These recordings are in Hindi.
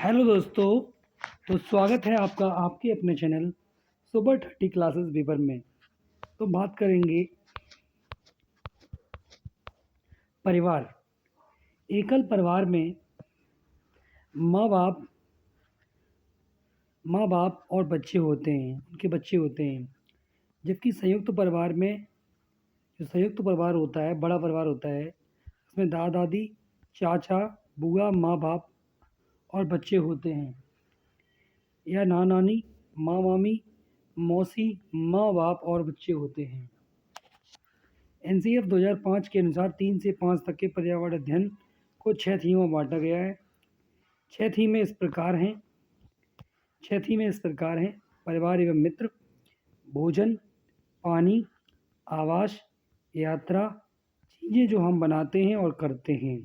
हेलो दोस्तों। तो स्वागत है आपका आपके अपने चैनल सुपर 30 क्लासेस पेपर में। तो बात करेंगे परिवार। एकल परिवार में माँ बाप और बच्चे होते हैं, उनके बच्चे होते हैं। जबकि संयुक्त परिवार में जो संयुक्त परिवार होता है, बड़ा परिवार होता है, उसमें दादा दादी, चाचा, बुआ, माँ बाप और बच्चे होते हैं, या नाना नानी, माँ मामी, मौसी, माँ बाप और बच्चे होते हैं। एनसीएफ 2005 के अनुसार 3 से 5 तक के पर्यावरण अध्ययन को 6 थीमों में बांटा गया है। 6 थीमें इस प्रकार हैं 6 थीमें इस प्रकार हैं परिवार एवं मित्र, भोजन, पानी, आवास, यात्रा, चीज़ें जो हम बनाते हैं और करते हैं।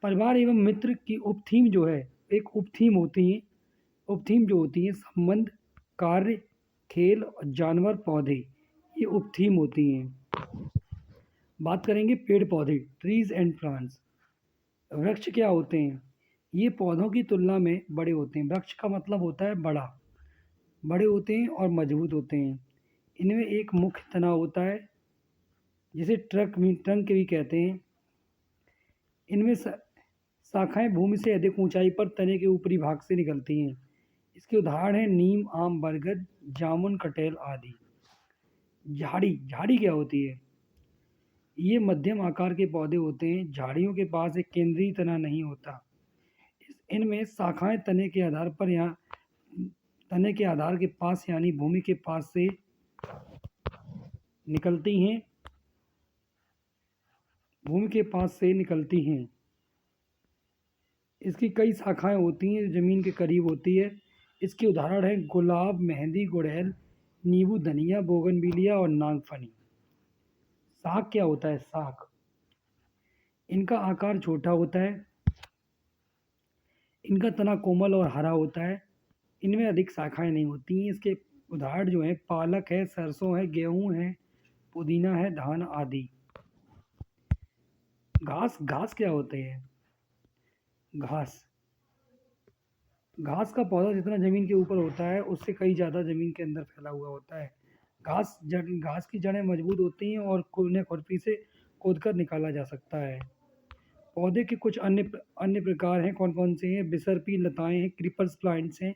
परिवार एवं मित्र की उपथीम जो है, एक उपथीम होती है। उपथीम जो होती है संबंध, कार्य, खेल, जानवर, पौधे, ये उपथीम होती हैं। बात करेंगे पेड़ पौधे, ट्रीज एंड प्लांट्स। वृक्ष क्या होते हैं? ये पौधों की तुलना में बड़े होते हैं। वृक्ष का मतलब होता है बड़ा, बड़े होते हैं और मजबूत होते हैं। इनमें एक मुख्य तना होता है जिसे ट्रंक भी कहते हैं। इनमें शाखाएं भूमि से अधिक ऊंचाई पर तने के ऊपरी भाग से निकलती हैं। इसके उदाहरण हैं नीम, आम, बरगद, जामुन, कटहल आदि। झाड़ी, झाड़ी क्या होती है? ये मध्यम आकार के पौधे होते हैं। झाड़ियों के पास एक केंद्रीय तना नहीं होता। इनमें शाखाएं तने के आधार के पास यानी भूमि के पास से निकलती हैं। इसकी कई शाखाएं होती हैं जो जमीन के करीब होती है। इसके उदाहरण हैं गुलाब, मेहंदी, गुड़हल, नींबू, धनिया, बोगनविलिया और नागफनी। साग क्या होता है? साग, इनका आकार छोटा होता है। इनका तना कोमल और हरा होता है। इनमें अधिक शाखाएं नहीं होती हैं। इसके उदाहरण जो हैं पालक है, सरसों है, गेहूं है, पुदीना है, धान आदि। घास, घास क्या होते हैं? घास, घास का पौधा जितना जमीन के ऊपर होता है उससे कई ज़्यादा जमीन के अंदर फैला हुआ होता है। घास की जड़ें मजबूत होती हैं और उन्हें खुरपी से खोदकर निकाला जा सकता है। पौधे के कुछ अन्य प्रकार हैं। कौन कौन से हैं? बिसर्पी लताएं हैं, क्रीपर्स प्लांट्स हैं,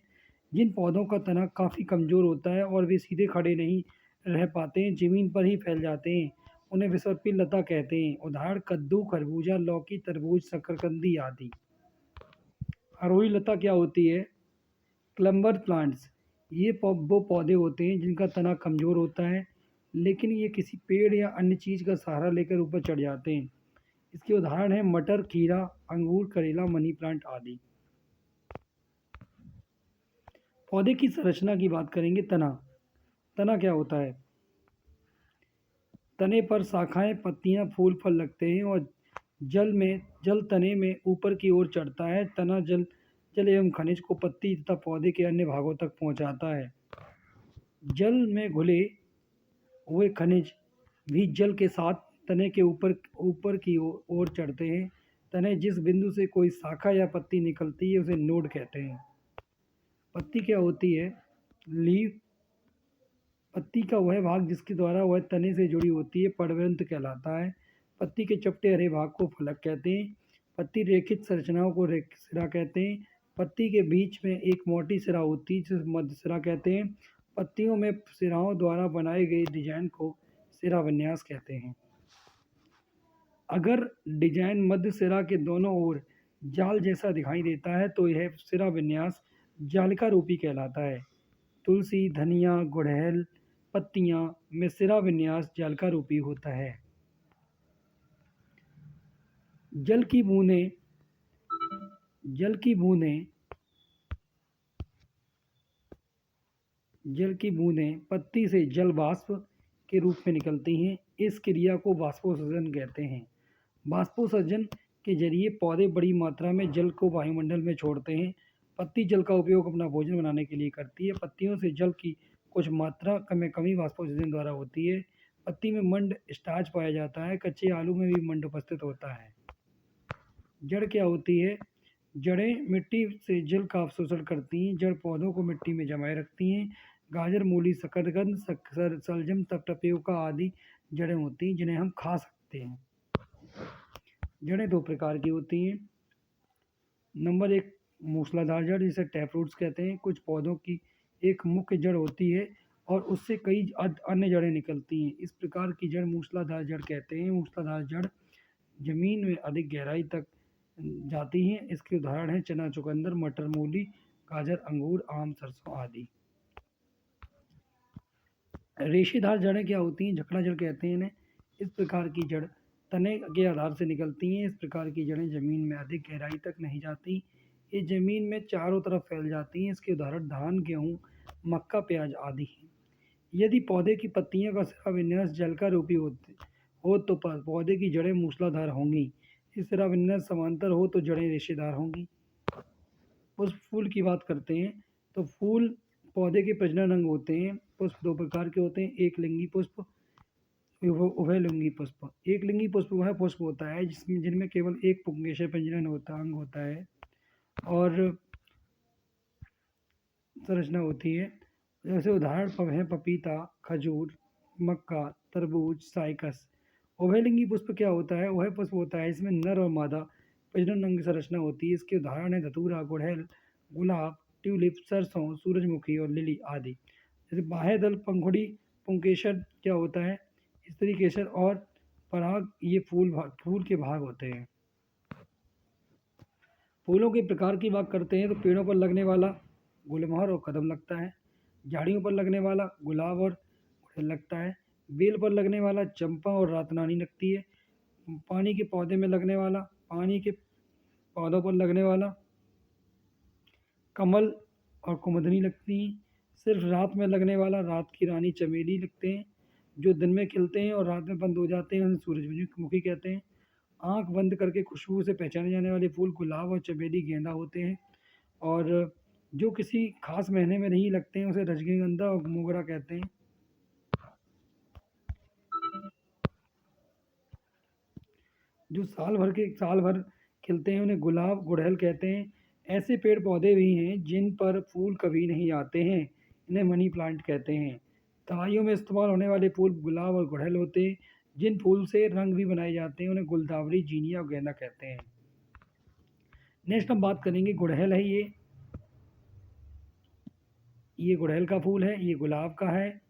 जिन पौधों का तना काफ़ी कमज़ोर होता है और वे सीधे खड़े नहीं रह पाते हैं, ज़मीन पर ही फैल जाते हैं, उन्हें बिसर्पी लता कहते हैं। उदाहरण कद्दू, खरबूजा, लौकी, तरबूज, शकरकंदी आदि। हरोई लता क्या होती है? क्लम्बर प्लांट्स। ये वो पौधे होते हैं जिनका तना कमज़ोर होता है, लेकिन ये किसी पेड़ या अन्य चीज़ का सहारा लेकर ऊपर चढ़ जाते हैं। इसके उदाहरण हैं मटर, खीरा, अंगूर, करेला, मनी प्लांट आदि। पौधे की संरचना की बात करेंगे। तना, तना क्या होता है? तने पर शाखाएं, पत्तियां, फूल, फल लगते हैं और जल तने में ऊपर की ओर चढ़ता है। तना जल एवं खनिज को पत्ती तथा पौधे के अन्य भागों तक पहुंचाता है। जल में घुले हुए खनिज भी जल के साथ तने के ऊपर की ओर चढ़ते हैं। तने जिस बिंदु से कोई शाखा या पत्ती निकलती है उसे नोड कहते हैं। पत्ती क्या होती है? लीफ, पत्ती का वह भाग जिसके द्वारा वह तने से जुड़ी होती है पर्णतंतु कहलाता है। पत्ती के चपटे हरे भाग को फलक कहते हैं। पत्ती रेखित संरचनाओं को सिरा कहते हैं। पत्ती के बीच में एक मोटी सिरा होती है जिसे मध्य सिरा कहते हैं। पत्तियों में सिराओं द्वारा बनाए गए डिजाइन को सिरा विन्यास कहते हैं। अगर डिजाइन मध्य सिरा के दोनों ओर जाल जैसा दिखाई देता है तो यह सिरा विन्यास जालिका रूपी कहलाता है। तुलसी, धनिया, गुड़हल पत्तियां में सिरा विन्यास जालिका रूपी होता है। जल की बूंदें जल की बूंदें जल की बूंदें पत्ती से जल वाष्प के रूप में निकलती हैं। इस क्रिया को बाष्पोत्सर्जन कहते हैं। बाष्पोत्सर्जन के जरिए पौधे बड़ी मात्रा में जल को वायुमंडल में छोड़ते हैं। पत्ती जल का उपयोग अपना भोजन बनाने के लिए करती है। पत्तियों से जल की कुछ मात्रा कमी बाष्पोत्सर्जन द्वारा होती है। पत्ती में मंड स्टार्च पाया जाता है। कच्चे आलू में भी मंड उपस्थित होता है। जड़ क्या होती है? जड़ें मिट्टी से जल का अवशोषण करती हैं। जड़ पौधों को मिट्टी में जमाए रखती हैं। गाजर, मूली, शकरकंद, शलजम, टपियोका आदि जड़ें होती हैं जिन्हें हम खा सकते हैं। जड़ें दो प्रकार की होती हैं। नंबर एक, मूसलाधार जड़ जिसे टैप रूट्स कहते हैं। कुछ पौधों की एक मुख्य जड़ होती है और उससे कई अन्य जड़ें निकलती हैं। इस प्रकार की जड़ मूसलाधार जड़ कहते हैं। मूसलाधार जड़ जमीन में अधिक गहराई तक जाती हैं। इसके उदाहरण हैं चना, चुकंदर, मटर, मूली, गाजर, अंगूर, आम, सरसों आदि। रेशेदार जड़ें क्या होती हैं? झकड़ा जड़ कहते हैं इन्हें। इस प्रकार की जड़ तने के आधार से निकलती हैं। इस प्रकार की जड़ें जमीन में अधिक गहराई तक नहीं जाती। ये जमीन में चारों तरफ फैल जाती हैं। इसके उदाहरण धान, गेहूँ, मक्का, प्याज आदि हैं। यदि पौधे की पत्तियों का शिराविन्यास जलका रूपी हो तो पौधे की जड़ें मूसलाधार होंगी। इस शिराविन्यास समांतर हो तो जड़ें रेशेदार होंगी। पुष्प फूल की बात करते हैं तो फूल पौधे के प्रजनन अंग होते हैं। पुष्प दो प्रकार के होते हैं, एक लिंगी पुष्प, उभयलिंगी पुष्प। एक लिंगी पुष्प वह पुष्प होता है जिनमें केवल एक पुंकेसर प्रजनन अंग होता है और संरचना होती है। जैसे उदाहरण हैं पपीता, खजूर, मक्का, तरबूज, साइकस। उभयलिंगी पुष्प क्या होता है? वह पुष्प होता है इसमें नर और मादा प्रजनन अंग संरचना होती है। इसके उदाहरण हैं धतूरा, गुड़हल, गुलाब, ट्यूलिप, सरसों, सूरजमुखी और लिली आदि। जैसे बाह्य दल, पंखुड़ी, पुंकेसर क्या होता है? स्त्री केसर और पराग, ये फूल के भाग होते हैं। फूलों के प्रकार की बात करते हैं तो पेड़ों पर लगने वाला गुलमोहर और कदम लगता है। झाड़ियों पर लगने वाला गुलाब और गुड़हल लगता है। बेल पर लगने वाला चंपा और रातरानी लगती है। पानी के पौधे में लगने वाला, पानी के पौधों पर लगने वाला कमल और कुमुदनी लगती हैं। सिर्फ रात में लगने वाला रात की रानी, चमेली लगते हैं। जो दिन में खिलते हैं और रात में बंद हो जाते हैं उन्हें सूरजमुखी कहते हैं। आंख बंद करके खुशबू से पहचाने जाने वाले फूल गुलाब और चमेली, गेंदा होते हैं। और जो किसी खास महीने में नहीं लगते हैं उसे रजनीगंधा और मोगरा कहते हैं। जो साल भर खिलते हैं उन्हें गुलाब, गुड़हल कहते हैं। ऐसे पेड़ पौधे भी हैं जिन पर फूल कभी नहीं आते हैं, इन्हें मनी प्लांट कहते हैं। दवाइयों में इस्तेमाल होने वाले फूल गुलाब और गुड़हल होते हैं। जिन फूल से रंग भी बनाए जाते हैं उन्हें गुलदावरी, जीनिया और गेंदा कहते हैं। नेक्स्ट हम बात करेंगे, गुड़हल है ये गुड़हल का फूल है, ये गुलाब का है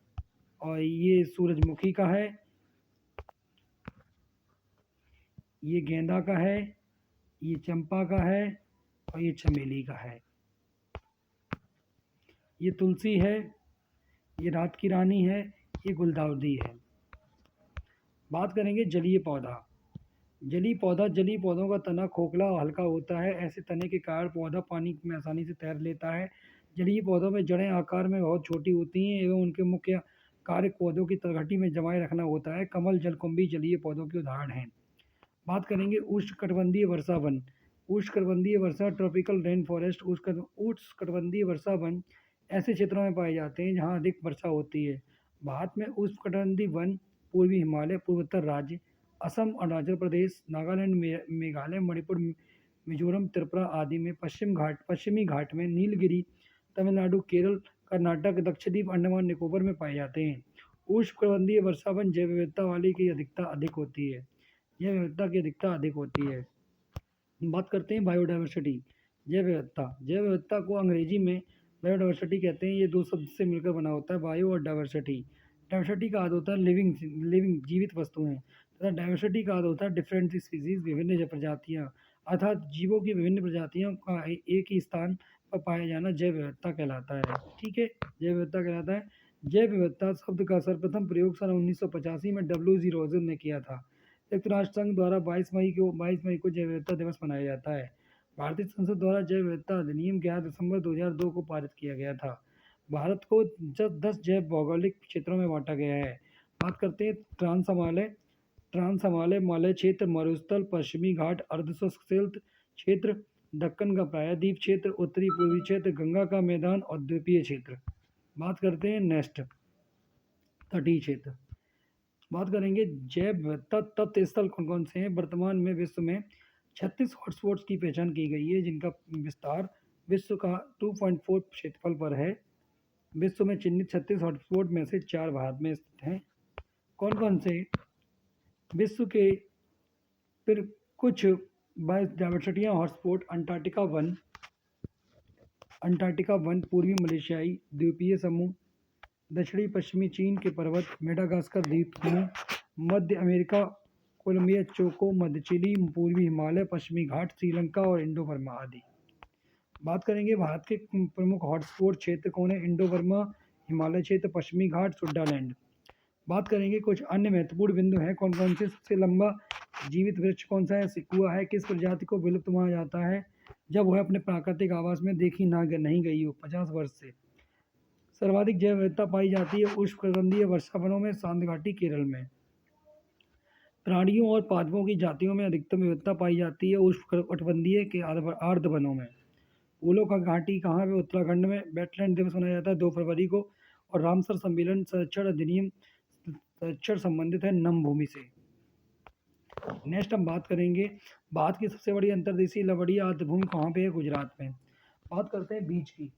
और ये सूरजमुखी का है, ये गेंदा का है, ये चंपा का है और ये चमेली का है। ये तुलसी है, ये रात की रानी है, ये गुलदाउदी है। बात करेंगे जलीय पौधा। जलीय पौधों का तना खोखला और हल्का होता है। ऐसे तने के कारण पौधा पानी में आसानी से तैर लेता है। जलीय पौधों में जड़ें आकार में बहुत छोटी होती हैं एवं उनके मुख्य कार्य पौधों की तलहटी में जमाए रखना होता है। कमल, जलकुंभी जलीय पौधों के उदाहरण हैं। बात करेंगे उष्णकटिबंधीय वर्षा वन। उष्णकटिबंधीय वर्षा, ट्रॉपिकल रेन फॉरेस्ट, उष्णकटिबंधीय वर्षा वन ऐसे क्षेत्रों में पाए जाते हैं जहाँ अधिक वर्षा होती है। भारत में उष्णकटिबंधीय वन पूर्वी हिमालय, पूर्वोत्तर राज्य, असम, अरुणाचल प्रदेश, नागालैंड, मेघालय, मणिपुर, मिजोरम, त्रिपुरा आदि में, पश्चिमी घाट में, नीलगिरी, तमिलनाडु, केरल, कर्नाटक, दक्षिणी अंडमान निकोबार में पाए जाते हैं। उष्णकटिबंधीय वर्षा वन जैव विविधता वाली की अधिकता अधिक होती है। यह विविधता की अधिकता अधिक होती है। बात करते हैं बायोडाइवर्सिटी। जैव विविधता को अंग्रेजी में बायोडाइवर्सिटी कहते हैं। ये दो शब्द से मिलकर बना होता है, बायो और डाइवर्सिटी। डाइवर्सिटी का अर्थ होता है लिविंग जीवित वस्तुएं, तथा डाइवर्सिटी का अर्थ होता है डिफरेंट स्पीसीज, विभिन्न प्रजातियां, अर्थात जीवों की विभिन्न प्रजातियों का एक ही स्थान पर पाया जाना जैव विविधता कहलाता है। ठीक है, जैव विविधता कहलाता है। जैव विविधता शब्द का सर्वप्रथम प्रयोग सन 1985 में W.G. रोजर ने किया था। संयुक्त राष्ट्र संघ द्वारा 22 मई को जैव विविधता दिवस मनाया जाता है। भारतीय संसद द्वारा जैव विविधता अधिनियम 11 दिसंबर 2002 को पारित किया गया था। भारत को 10 जैव भौगोलिक क्षेत्रों में बांटा गया है। बात करते हैं ट्रांस हिमालय, मलय क्षेत्र, मरुस्थल, पश्चिमी घाट, अर्धशुष्क क्षेत्र, दक्कन का प्रायद्वीप क्षेत्र, उत्तरी पूर्वी क्षेत्र, गंगा का मैदान और द्वीपीय क्षेत्र। बात करते हैं नेक्स्ट, तटीय क्षेत्र। बात करेंगे जैव विविधता तत्व स्थल कौन कौन से हैं। वर्तमान में विश्व में 36 हॉटस्पॉट्स की पहचान की गई है जिनका विस्तार विश्व का 2.4 क्षेत्रफल पर है। विश्व में चिन्हित 36 हॉटस्पॉट में से 4 भारत में स्थित हैं। कौन कौन से? विश्व के फिर कुछ बायोडायवर्सिटी हॉटस्पॉट अंटार्कटिका वन, पूर्वी मलेशियाई द्वीपीय समूह, दक्षिणी पश्चिमी चीन के पर्वत, मेडागास्कर द्वीप समूह, मध्य अमेरिका, कोलंबिया चोको, मध्य चिली, पूर्वी हिमालय, पश्चिमी घाट, श्रीलंका और इंडो बर्मा आदि। बात करेंगे भारत के प्रमुख हॉटस्पॉट क्षेत्र कौन है? इंडो बर्मा, हिमालय क्षेत्र, पश्चिमी घाट, स्विट्जरलैंड। बात करेंगे कुछ अन्य महत्वपूर्ण बिंदु हैं कौन कौन से? सबसे लंबा जीवित वृक्ष कौन सा है? सिकुआ है। किस प्रजाति को विलुप्त माना जाता है जब वह अपने प्राकृतिक आवास में देखी नहीं गई हो 50 वर्ष से? सर्वाधिक जैव विविधता पाई जाती है उष्णकटिबंधीय वर्षा वनों में, शांत घाटी केरल में। प्राणियों और पादपों की जातियों में अधिकतम विविधता पाई जाती है उष्णकटिबंधीय के आर्द्र वनों में। फूलों का घाटी कहाँ पे? उत्तराखंड में। वेटलैंड दिवस मनाया जाता है 2 फरवरी को। और रामसर सम्मेलन संरक्षण अधिनियम संरक्षण संबंधित है नम भूमि से। नेक्स्ट हम बात करेंगे भारत की सबसे बड़ी अंतर्देशीय लवणीय आर्द्रभूमि कहाँ पे है? गुजरात में। बात करते हैं बीज की।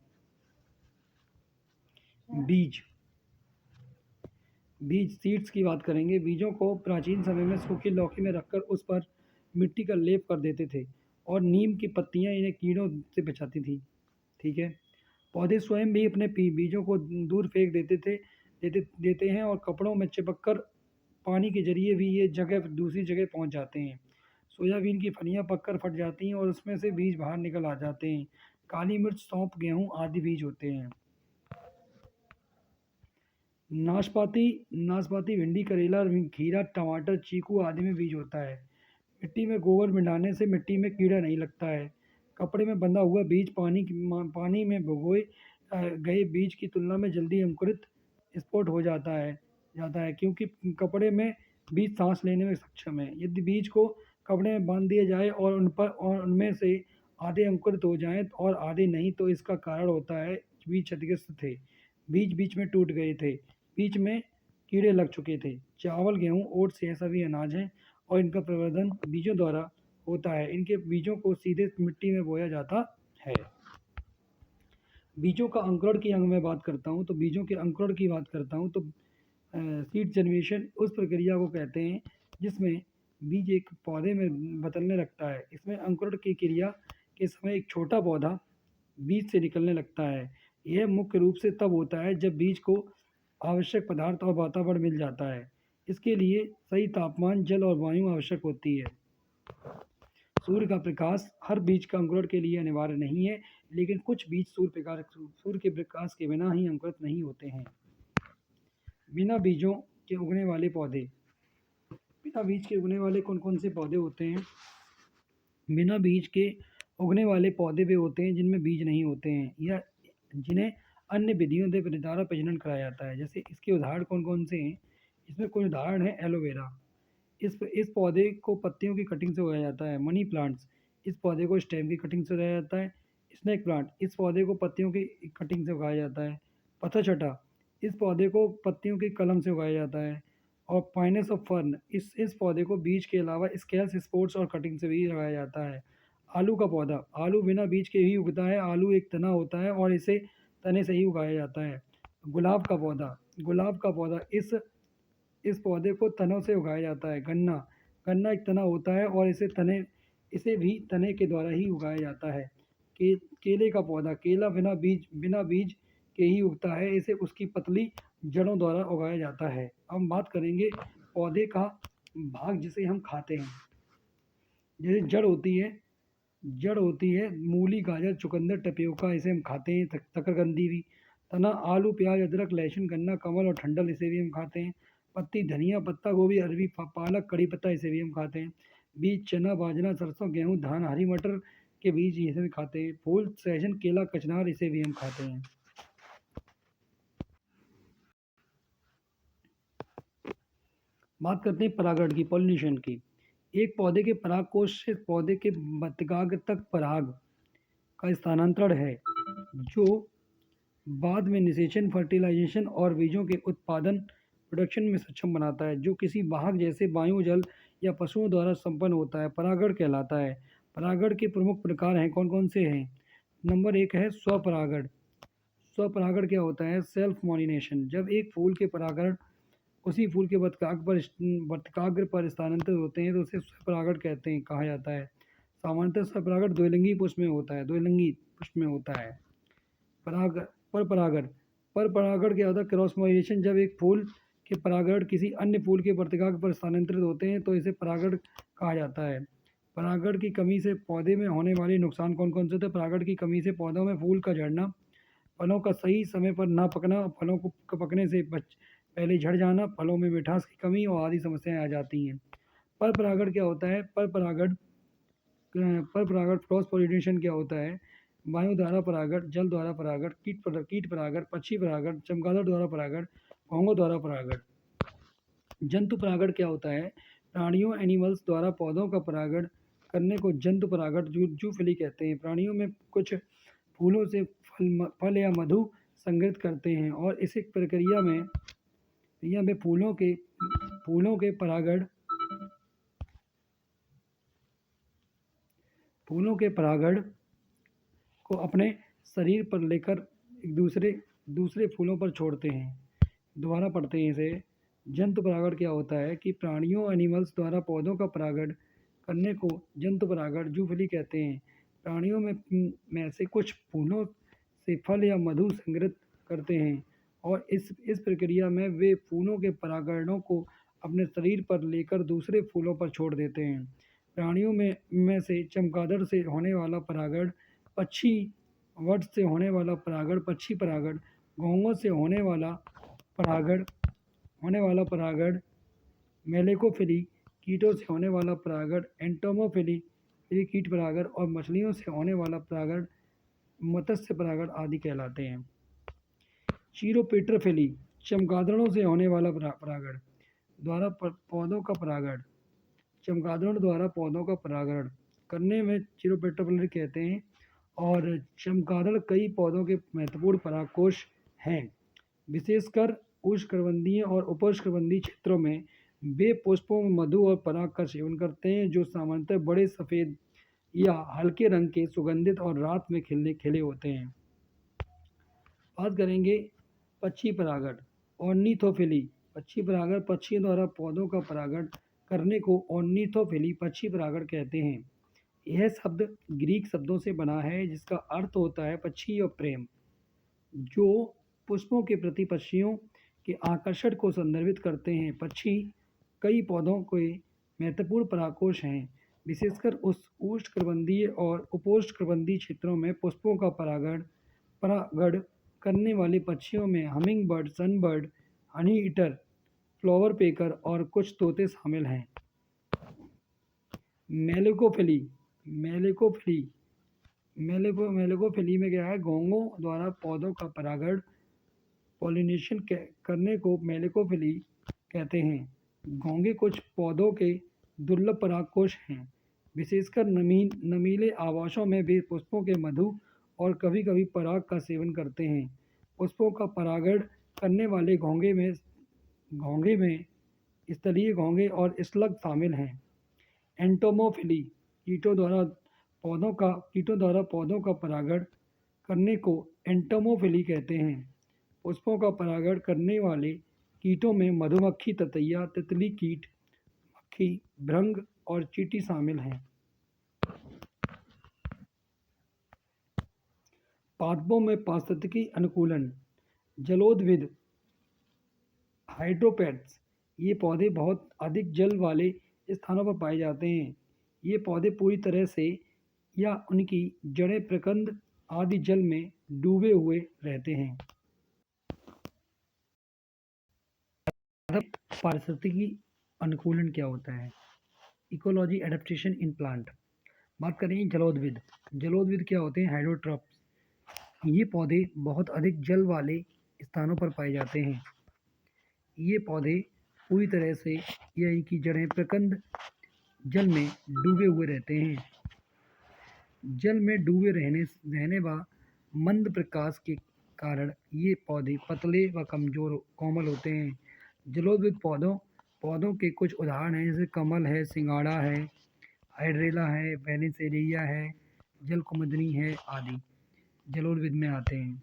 बीज सीड्स की बात करेंगे। बीजों को प्राचीन समय में सूखी लौकी में रखकर उस पर मिट्टी का लेप कर देते थे और नीम की पत्तियां इन्हें कीड़ों से बचाती थी। ठीक है। पौधे स्वयं भी अपने बीजों को दूर फेंक देते हैं और कपड़ों में चिपककर पानी के जरिए भी ये दूसरी जगह पहुंच जाते हैं। सोयाबीन की फलियां पककर फट जाती हैं और उसमें से बीज बाहर निकल आ जाते हैं। काली मिर्च, सौंफ, गेहूं आदि बीज होते हैं। नाशपाती, भिंडी, करेला, खीरा, टमाटर, चीकू आदि में बीज होता है। मिट्टी में गोबर मिलाने से मिट्टी में कीड़ा नहीं लगता है। कपड़े में बंधा हुआ बीज पानी में भिगोए गए बीज की तुलना में जल्दी अंकुरित स्फोट हो जाता है क्योंकि कपड़े में बीज सांस लेने में सक्षम है। यदि बीज को कपड़े में बांध दिया जाए और उनमें से आधे अंकुरित हो जाएं और आधे नहीं तो इसका कारण होता है बीज क्षतिग्रस्त थे, बीज बीच में टूट गए थे, बीच में कीड़े लग चुके थे। चावल, गेहूं, ओट्स ये सभी अनाज हैं और इनका प्रवर्धन बीजों द्वारा होता है। इनके बीजों को सीधे मिट्टी में बोया जाता है। बीजों का अंकुरण की अगर मैं बात करता हूँ तो बीजों के अंकुरण की बात करता हूँ तो सीड जनरेशन उस प्रक्रिया को कहते हैं जिसमें बीज एक पौधे में बदलने लगता है। इसमें अंकुरण की क्रिया के समय एक छोटा पौधा बीज से निकलने लगता है। यह मुख्य रूप से तब होता है जब बीज को आवश्यक पदार्थ और वातावरण मिल जाता है। इसके लिए सही तापमान, जल और वायु आवश्यक होती है। सूर्य का प्रकाश हर बीज का अंकुरण के लिए अनिवार्य नहीं है, लेकिन कुछ बीज सूर्य के प्रकाश के बिना ही अंकुरित नहीं होते हैं। बिना बीजों के उगने वाले पौधे। बिना बीज के उगने वाले कौन कौन से पौधे होते हैं? बिना बीज के उगने वाले पौधे वे होते हैं जिनमें बीज नहीं होते हैं या जिन्हें अन्य विधियों से द्वारा प्रजनन कराया जाता है। जैसे इसके उदाहरण कौन कौन से हैं? इसमें कुछ उदाहरण है। एलोवेरा, इस पौधे को पत्तियों की कटिंग से उगाया जाता है। मनी प्लांट्स, इस पौधे को स्टेम की कटिंग से उगाया जाता है। स्नेक प्लांट, इस पौधे को पत्तियों की कटिंग से उगाया जाता है। पथरचटा, इस पौधे को पत्तियों की कलम से उगाया जाता है। और पाइनस ऑफ फर्न, इस पौधे को बीज के अलावा स्केल्स, स्पोर्ट्स और कटिंग से भी लगाया जाता है। आलू का पौधा, आलू बिना बीज के ही उगता है। आलू एक तना होता है और इसे तने से ही उगाया जाता है। गुलाब का पौधा, इस पौधे को तनों से उगाया जाता है। गन्ना एक तना होता है और इसे भी तने के द्वारा ही उगाया जाता है। केले का पौधा, केला बिना बीज के ही उगता है। इसे उसकी पतली जड़ों द्वारा उगाया जाता है। अब हम बात करेंगे पौधे का भाग जिसे हम खाते हैं। जैसे जड़ होती है मूली, गाजर, चुकंदर, टपियोका, इसे हम खाते हैं। शकरकंदी भी। तना, आलू, प्याज, अदरक, लहसुन, गन्ना, कमल और ठंडल, इसे भी हम खाते हैं। पत्ती, धनिया पत्ता, गोभी, अरबी, पालक, कड़ी पत्ता, इसे भी हम खाते हैं। बीज, चना, बाजरा, सरसों, गेहूँ, धान, हरी मटर के बीज, इसे भी खाते हैं। फूल, सहजन, केला, कचनार, इसे भी हम खाते हैं। बात करते हैं परागण की, पॉलिनेशन की। एक पौधे के परागकोश से पौधे के बतगाग तक पराग का स्थानांतरण है जो बाद में निषेचन, फर्टिलाइजेशन और बीजों के उत्पादन प्रोडक्शन में सक्षम बनाता है, जो किसी वाहक जैसे वायु, जल या पशुओं द्वारा संपन्न होता है, परागण कहलाता है। परागण के प्रमुख प्रकार हैं, कौन कौन से हैं? नंबर एक है स्वपरागण। स्वपरागण क्या होता है? सेल्फ मॉलिनेशन। जब एक फूल के परागण उसी फूल के वर्तिकाग्र पर स्थानांतरित होते हैं तो उसे स्वपरागण कहा जाता है। सामान्यतः स्वपरागण द्विलिंगी पुष्प में होता है, द्विलिंगी पुष्प में होता है। पराग पर परागण। पर परागण क्या होता है? Cross pollination. जब एक फूल के परागण किसी अन्य फूल के वर्तिकाग्र पर स्थानांतरित होते हैं तो इसे परागण कहा जाता है। परागण की कमी से पौधे में होने वाले नुकसान कौन कौन से होते हैं? परागण की कमी से पौधों में फूल का झड़ना, फलों का सही समय पर ना पकना, फलों को पकने से पहले झड़ जाना, फलों में मिठास की कमी और आदि समस्याएं आ जाती हैं। पर परागण क्या होता है? पर परागण क्रॉस पॉलिनेशन क्या होता है? वायु द्वारा परागण, जल द्वारा परागण, कीट परागण, पक्षी परागण, चमगादड़ द्वारा परागण, घोंघों द्वारा परागण। जंतु परागण क्या होता है? प्राणियों एनिमल्स द्वारा पौधों का परागण करने को जंतु परागण जूफिली कहते हैं। प्राणियों में कुछ फूलों से फल या मधु संग्रहित करते हैं और इस प्रक्रिया में फूलों के परागण को अपने शरीर पर लेकर एक दूसरे फूलों पर छोड़ते हैं। दोबारा पढ़ते हैं इसे। जंतु परागण क्या होता है कि प्राणियों एनिमल्स द्वारा पौधों का परागण करने को जंतु परागण जूफिली कहते हैं। प्राणियों में से कुछ फूलों से फल या मधु संग्रहित करते हैं और इस प्रक्रिया में वे फूलों के परागणों को अपने शरीर पर लेकर दूसरे फूलों पर छोड़ देते हैं। प्राणियों में से चमगादड़ से होने वाला परागण, पक्षी वट से होने वाला परागण पक्षी परागण, घोंघों से होने वाला परागण मेलेकोफिली, कीटों से होने वाला परागण एंटोमोफिली कीट परागण और मछलियों से होने वाला परागण मत्स्य परागण आदि कहलाते हैं। चीरोपेट्रोफिली, चमगादड़ों से होने वाला परागण द्वारा पौधों का परागण, चमगादड़ों द्वारा पौधों का परागण करने में चीरोपेट्रोफिली कहते हैं। और चमगादड़ कई पौधों के महत्वपूर्ण परागकोश हैं। विशेषकर उष्णकटिबंधीय और उपोष्णकटिबंधीय क्षेत्रों में वे पुष्पों में मधु और पराग का सेवन करते हैं, जो सामान्यतः बड़े सफ़ेद या हल्के रंग के, सुगंधित और रात में खिले होते हैं। बात करेंगे पक्षी परागण, ऑर्निथोफिली। पक्षी परागण, पक्षियों द्वारा पौधों का परागण करने को ऑर्निथोफिली पक्षी परागण कहते हैं। यह शब्द ग्रीक शब्दों से बना है जिसका अर्थ होता है पक्षी और प्रेम, जो पुष्पों के प्रति पक्षियों के आकर्षण को संदर्भित करते हैं। पक्षी कई पौधों के महत्वपूर्ण परागकोश हैं। विशेषकर उष्णकटिबंधीय और उपोष्णकटिबंधीय क्षेत्रों में पुष्पों का परागण करने वाले पक्षियों में humming bird, sunbird, Honey eater, flower picker और कुछ तोते शामिल हैं। मेलेकोफिली में क्या है? घोंघों द्वारा पौधों का परागण पॉलिनेशन करने को मेलेकोफिली कहते हैं। घोंघे कुछ पौधों के दुर्लभ परागकोश हैं। विशेषकर नमीले आवासों में वे पुष्पों के मधु और कभी कभी पराग का सेवन करते हैं। पुष्पों का परागण करने वाले घोंघे में स्थलीय घोंघे और स्लग शामिल हैं। एंटोमोफिली, कीटों द्वारा पौधों का परागण करने को एंटोमोफिली कहते हैं। पुष्पों का परागण करने वाले कीटों में मधुमक्खी, ततैया, तितली कीट, मक्खी, भृंग और चींटी शामिल हैं। पादपों में पारिस्थितिकी अनुकूलन। जलोद्भिद, हाइड्रोपोड्स, ये पौधे बहुत अधिक जल वाले स्थानों पर पाए जाते हैं। ये पौधे पूरी तरह से या उनकी जड़ें, प्रकंद आदि जल में डूबे हुए रहते हैं। पारिस्थितिकी अनुकूलन क्या होता है? Ecology adaptation in plant. बात करें जलोद्भिद क्या होते हैं? हाइड्रोट्रॉप्स। ये पौधे बहुत अधिक जल वाले स्थानों पर पाए जाते हैं। ये पौधे पूरी तरह से या इनकी जड़ें, प्रकंद जल में डूबे हुए रहते हैं। जल में डूबे रहने व मंद प्रकाश के कारण ये पौधे पतले व कोमल होते हैं। जलोद्भिद पौधों के कुछ उदाहरण हैं, जैसे कमल है, सिंगाड़ा है, हाइड्रेला है, वेनिसेरिया है, जलकुमुदिनी है आदि जलोद्भिद में आते हैं।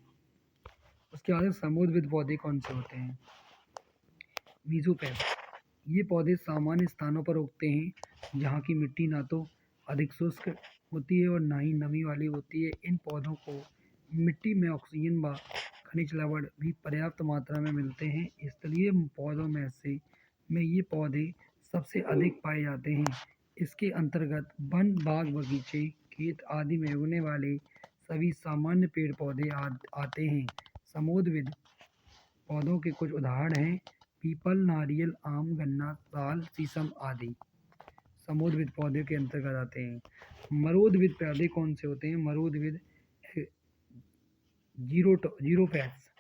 उसके बाद समुद्रविद पौधे कौन से होते हैं? मीज़ोफैग। ये पौधे सामान्य स्थानों पर उगते हैं जहाँ की मिट्टी ना तो अधिक शुष्क होती है और ना ही नमी वाली होती है। इन पौधों को मिट्टी में ऑक्सीजन व खनिज लवण भी पर्याप्त मात्रा में मिलते हैं। स्थलीय पौधों में ये पौधे सबसे अधिक पाए जाते हैं। इसके अंतर्गत वन, बाग, बगीचे, खेत आदि में उगने वाले सभी सामान्य पेड़ पौधे आते हैं। समुद्रविद पौधों के कुछ उदाहरण हैं, पीपल, नारियल, आम, गन्ना, साल, शीशम आदि समुद्रविद पौधे के अंतर्गत आते हैं। मरोदविद पौधे कौन से होते हैं? मरोदविद जीरोफैक्स।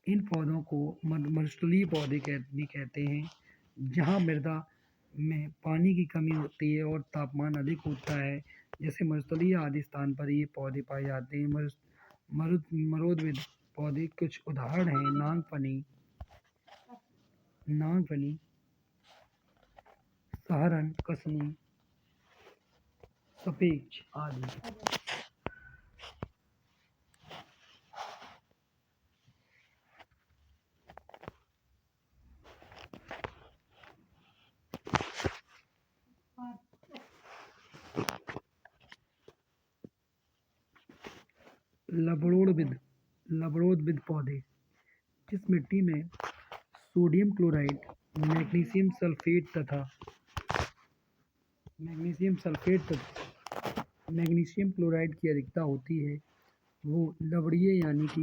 इन पौधों को मरुस्थलीय पौधे भी कहते हैं, जहाँ मृदा में पानी की कमी होती है और तापमान अधिक होता है, जैसे मरुस्थलीय आदि स्थान पर ये पौधे पाए जाते हैं। मरोदविद पौधे कुछ उदाहरण हैं, नागफनी, सहारन, कसनी, सपेज आदि। लवणोद्भिद पौधे, जिस मिट्टी में सोडियम क्लोराइड, मैग्नीशियम सल्फेट तथा मैग्नीशियम क्लोराइड की अधिकता होती है, वो लवणीय यानी कि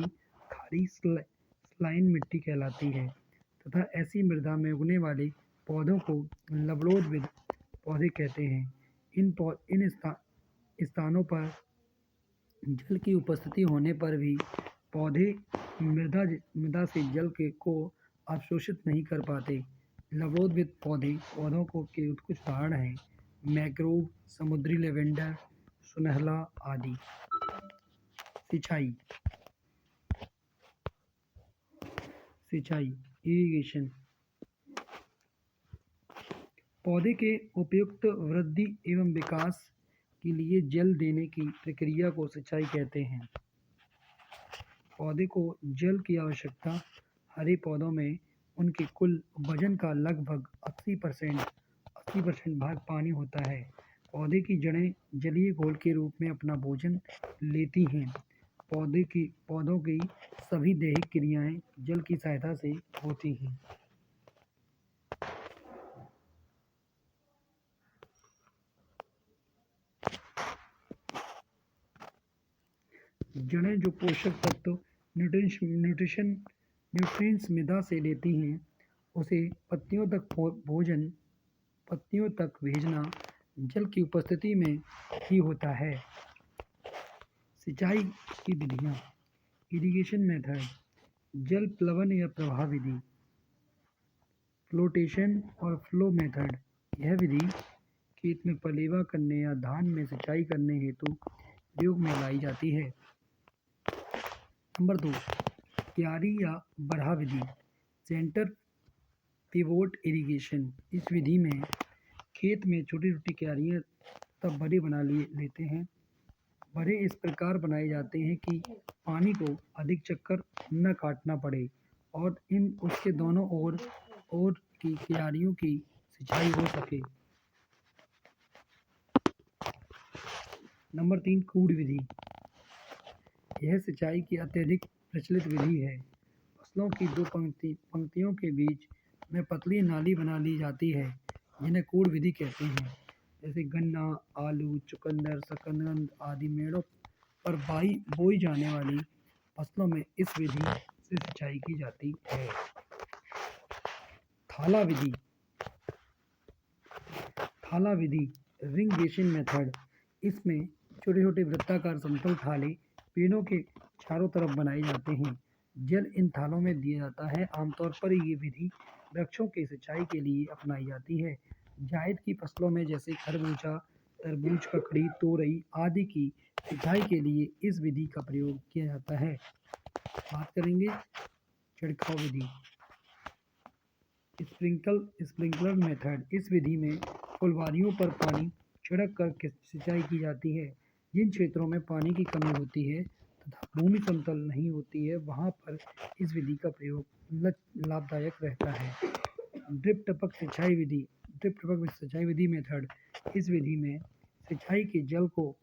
खारी स्लाइन मिट्टी कहलाती है तथा ऐसी मृदा में उगने वाले पौधों को लवणोद्भिद पौधे कहते हैं। इन स्थानों पर जल की उपस्थिति होने पर भी पौधे मृदा से जल को अवशोषित नहीं कर पाते। लवणोद्भिद पौधों के कुछ उदाहरण हैं, मैंग्रोव, समुद्री लेवेंडर, सुनहला आदि। सिंचाई इरिगेशन। पौधे के उपयुक्त वृद्धि एवं विकास के लिए जल देने की प्रक्रिया को सिंचाई कहते हैं। पौधे को जल की आवश्यकता हरे पौधों में उनके कुल वजन का लगभग 80% भाग पानी होता है। पौधे की जड़ें जलीय घोल के रूप में अपना भोजन लेती हैं। पौधों की सभी दैहिक क्रियाएं जल की सहायता से होती हैं। जड़ें जो पोषक तत्व न्यूट्रिएंट्स मृदा से लेती हैं, उसे पत्तियों तक भेजना जल की उपस्थिति में ही होता है। सिंचाई की विधियाँ। इरिगेशन मेथड, जल प्लवन या प्रवाह विधि, फ्लोटेशन और फ्लो मेथड। यह विधि खेत में पलेवा करने या धान में सिंचाई करने हेतु प्रयोग में लाई जाती है। नंबर 2, क्यारी या बरहा विधि, सेंटर पिवोट इरिगेशन। इस विधि में खेत में छोटी छोटी क्यारियाँ तब बड़े बना लेते हैं। बड़े इस प्रकार बनाए जाते हैं कि पानी को अधिक चक्कर न काटना पड़े और उसके दोनों ओर की क्यारियों की सिंचाई हो सके। नंबर 3, कूड़ विधि। यह सिंचाई की अत्यधिक प्रचलित विधि है। फसलों की दो पंक्तियों के बीच में पतली नाली बना ली जाती है, जिन्हें कूड़ विधि कहते हैं। जैसे गन्ना, आलू, चुकंदर, शकरकंद आदि मेड़ों पर बोई जाने वाली फसलों में इस विधि से सिंचाई की जाती है। थाला विधि, रिंगेशन मेथड। इसमें छोटे छोटे वृत्ताकार समतल थाले पेड़ों के चारों तरफ बनाए जाते हैं। जल इन थालों में दिया जाता है। आमतौर पर ये विधि वृक्षों की सिंचाई के लिए अपनाई जाती है। जायद की फसलों में जैसे खरबूजा, तरबूज, ककड़ी, तोरई आदि की सिंचाई के लिए इस विधि का प्रयोग किया जाता है। बात करेंगे छिड़काव विधि। स्प्रिंकलर मेथड, इस विधि में फुलवारियों पर पानी छिड़क कर सिंचाई की जाती है। जिन क्षेत्रों में पानी की कमी होती है तथा भूमि समतल नहीं होती है वहाँ पर इस विधि का प्रयोग लाभदायक रहता है। ड्रिप टपक सिंचाई विधि मेथड, इस विधि में सिंचाई के जल को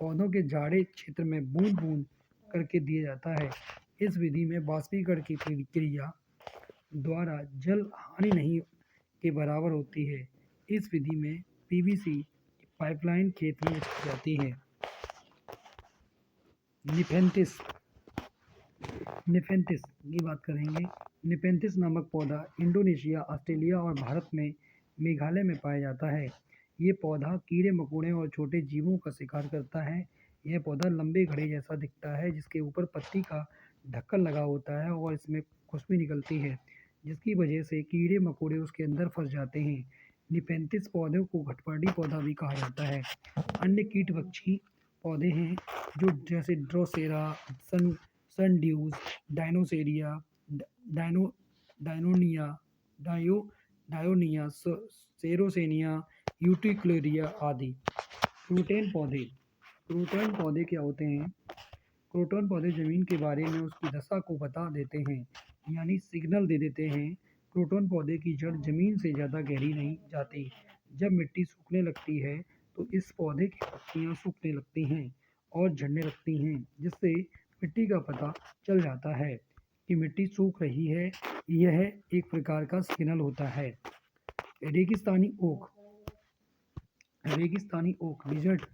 पौधों के जाड़े क्षेत्र में बूंद बूंद करके दिया जाता है। इस विधि में वाष्पीकरण की क्रिया द्वारा जल हानि नहीं के बराबर होती है। इस विधि में पीवीसी पाइपलाइन खेत में बिछाई जाती है। निफेंथिस की बात करेंगे। निफेंथिस नामक पौधा इंडोनेशिया, ऑस्ट्रेलिया और भारत में मेघालय में पाया जाता है। ये पौधा कीड़े मकोड़े और छोटे जीवों का शिकार करता है। यह पौधा लंबे घड़े जैसा दिखता है जिसके ऊपर पत्ती का ढक्कन लगा होता है और इसमें खुशबू निकलती है जिसकी वजह से कीड़े मकोड़े उसके अंदर फंस जाते हैं। निफेंथिस पौधे को घटपर्डी पौधा भी कहा जाता है। अन्य कीटभक्षी पौधे हैं जो जैसे ड्रोसेरा, सनड्यूज, डायनोसेरिया, डायोनिया, सेरोसेनिया, यूटिक्युलेरिया आदि। क्रूटोन पौधे क्या होते हैं? क्रूटोन पौधे जमीन के बारे में उसकी दशा को बता देते हैं, यानी सिग्नल दे देते हैं। क्रूटोन पौधे की जड़ जमीन से ज़्यादा गहरी नहीं जाती। जब मिट्टी सूखने लगती है तो इस पौधे की पत्तियां सूखने लगती हैं और झड़ने लगती हैं, जिससे मिट्टी का पता चल जाता है कि मिट्टी सूख रही है। यह एक प्रकार का सिग्नल होता है। रेगिस्तानी ओक डिजर्ट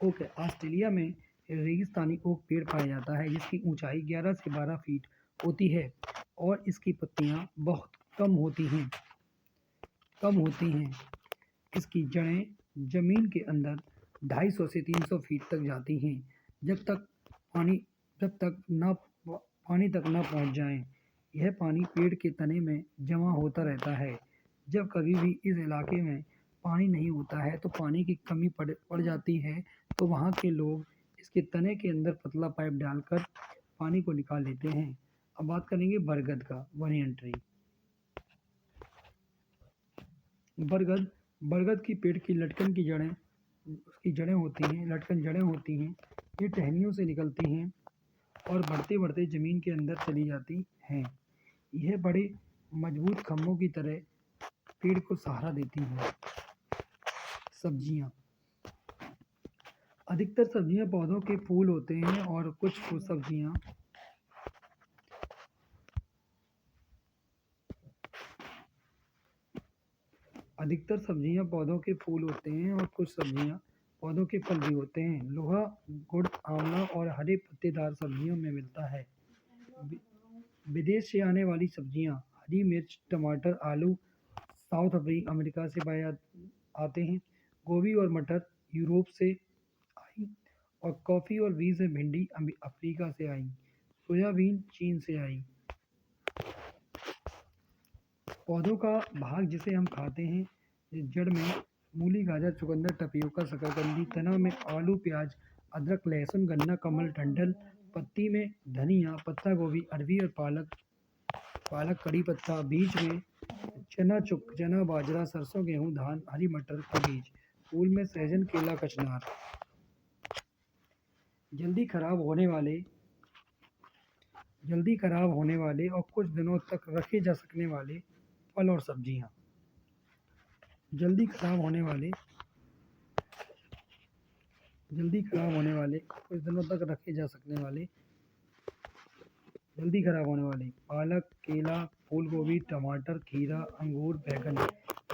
ओक है। ऑस्ट्रेलिया में रेगिस्तानी ओक पेड़ पाया जाता है जिसकी ऊंचाई 11 से 12 फीट होती है और इसकी पत्तियां बहुत कम होती हैं। इसकी जड़ें जमीन के अंदर 250 से 300 फीट तक जाती हैं जब तक पानी तक न पहुंच जाए। यह पानी पेड़ के तने में जमा होता रहता है। जब कभी भी इस इलाके में पानी नहीं होता है तो पानी की कमी पड़ जाती है तो वहाँ के लोग इसके तने के अंदर पतला पाइप डालकर पानी को निकाल लेते हैं। अब बात करेंगे बरगद का, बनियन ट्री। बरगद की पेड़ की लटकन जड़ें होती हैं। ये टहनियों से निकलती हैं और बढ़ते बढ़ते ज़मीन के अंदर चली जाती हैं। यह बड़े मजबूत खम्भों की तरह पेड़ को सहारा देती हैं। सब्जियां, अधिकतर सब्जियां पौधों के फूल होते हैं और कुछ सब्जियां पौधों के फूल होते हैं और कुछ सब्जियां पौधों के फल भी होते हैं। लोहा, गुड़, आंवला और हरे पत्तेदार सब्जियों में मिलता है। विदेश से आने वाली सब्जियां, हरी मिर्च, टमाटर, आलू साउथ अमेरिका से आते हैं। गोभी और मटर यूरोप से आई और कॉफ़ी और बीज में भिंडी अफ्रीका से आई। सोयाबीन चीन से आई। पौधों का भाग जिसे हम खाते हैं, जड़ में मूली, गाजर, चुकंदर, टपियोका, शकरकंदी, तना में आलू, प्याज, अदरक, लहसुन, गन्ना, कमल, डंठल, पत्ती में धनिया, पत्ता गोभी, अरबी और पालक, कड़ी पत्ता, बीज में चना, बाजरा, सरसों, गेहूं, धान, हरी मटर के बीज, फूल में सहजन, केला, कचनार। जल्दी खराब होने वाले और कुछ दिनों तक रखे जा सकने वाले फल और सब्जियां। जल्दी खराब होने वाले कुछ दिनों तक रखे जा सकने वाले जल्दी खराब होने वाले पालक, केला, फूल गोभी, टमाटर, खीरा, अंगूर, बैगन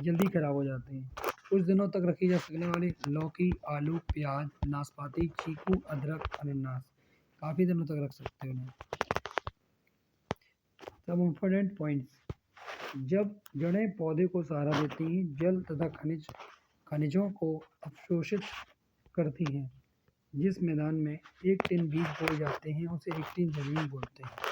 जल्दी खराब हो जाते हैं। कुछ दिनों तक रखी जा सकने वाली लौकी, आलू, प्याज, नाशपाती, चीकू, अदरक, अनानास काफ़ी दिनों तक रख सकते हैं। सब इम्पोर्टेंट पॉइंट्स, जब जड़ें पौधे को सहारा देती हैं, जल तथा खनिजों को अवशोषित करती हैं। जिस मैदान में 1 टन बीज बोए जाते हैं उसे 1 टन जमीन बोलते हैं।